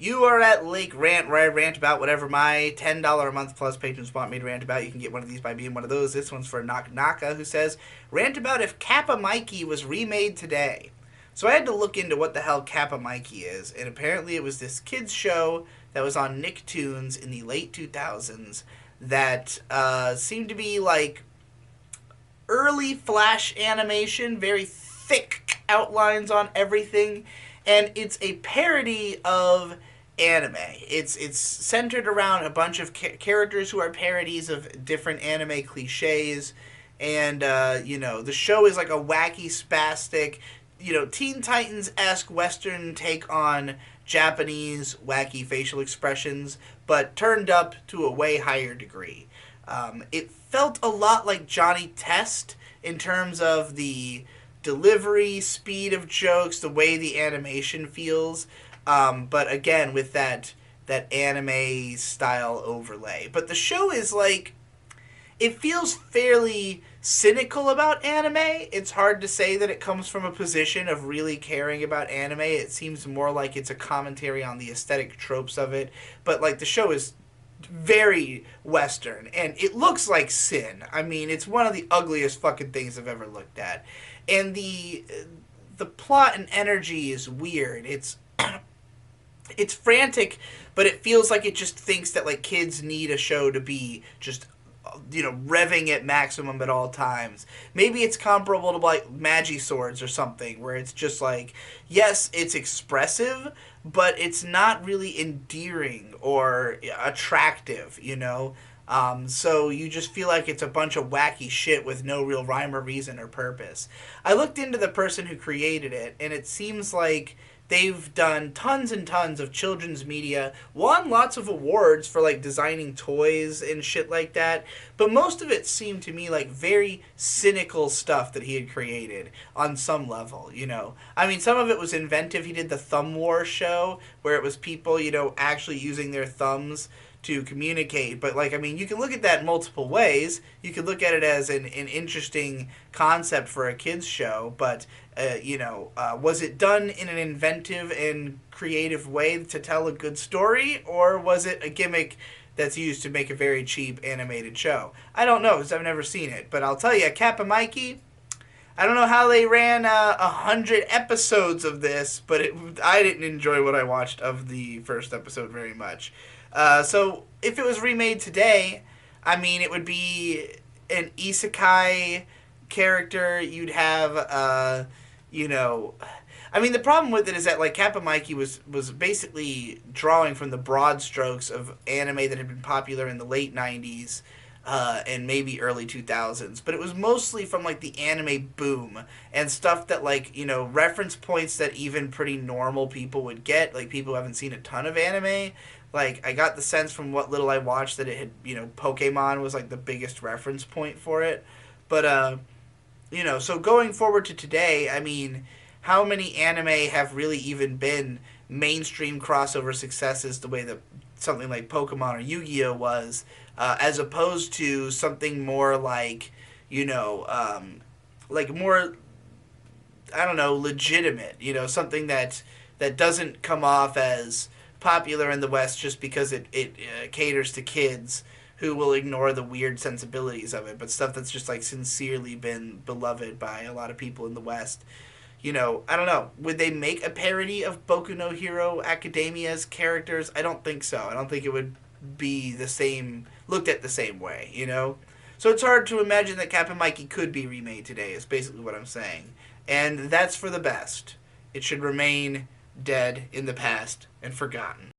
You are at Lake Rant, where I rant about whatever my $10 a month plus patrons want me to rant about. You can get one of these by being one of those. This one's for Naka, who says, rant about if Kappa Mikey was remade today. So I had to look into what the hell Kappa Mikey is, and apparently it was this kids show that was on Nicktoons in the late 2000s that seemed to be like early Flash animation, very thick outlines on everything, and it's a parody of anime. It's centered around a bunch of characters who are parodies of different anime cliches, and the show is like a wacky, spastic, Teen Titans-esque Western take on Japanese wacky facial expressions, but turned up to a way higher degree. It felt a lot like Johnny Test in terms of the delivery, speed of jokes, the way the animation feels, but again with that anime style overlay. But the show is like, it feels fairly cynical about anime. It's hard to say that it comes from a position of really caring about anime. It seems more like it's a commentary on the aesthetic tropes of it. But like, the show is very Western, and it looks like sin. I mean, it's one of the ugliest fucking things I've ever looked at. And the plot and energy is weird. It's frantic, but it feels like it just thinks that like kids need a show to be just revving at maximum at all times. Maybe it's comparable to like Magi Swords or something, where it's just like, yes, it's expressive, but it's not really endearing or attractive, so you just feel like it's a bunch of wacky shit with no real rhyme or reason or purpose. I looked into the person who created it, and it seems like they've done tons and tons of children's media, won lots of awards for like designing toys and shit like that, but most of it seemed to me like very cynical stuff that he had created on some level, I mean, some of it was inventive. He did the Thumb War show, where it was people, actually using their thumbs to communicate. But like, I mean, you can look at that multiple ways. You could look at it as an interesting concept for a kids show, but was it done in an inventive and creative way to tell a good story, or was it a gimmick that's used to make a very cheap animated show? I don't know, because I've never seen it. But I'll tell you, Kappa Mikey, I don't know how they ran 100 episodes of this, but I didn't enjoy what I watched of the first episode very much. So if it was remade today, I mean, it would be an isekai character. You'd have, I mean, the problem with it is that like Kappa Mikey was basically drawing from the broad strokes of anime that had been popular in the late 90s. And maybe early 2000s, but it was mostly from like the anime boom and stuff that like, reference points that even pretty normal people would get, like people who haven't seen a ton of anime. Like, I got the sense from what little I watched that it had, Pokemon was like the biggest reference point for it. But, so going forward to today, I mean, how many anime have really even been mainstream crossover successes the way that something like Pokemon or Yu-Gi-Oh was, as opposed to something more like, like more, I don't know, legitimate, something that doesn't come off as popular in the West just because it caters to kids who will ignore the weird sensibilities of it, but stuff that's just like sincerely been beloved by a lot of people in the West. I don't know. Would they make a parody of Boku no Hero Academia's characters? I don't think so. I don't think it would be the same, looked at the same way, So it's hard to imagine that Kappa Mikey could be remade today, is basically what I'm saying. And that's for the best. It should remain dead in the past and forgotten.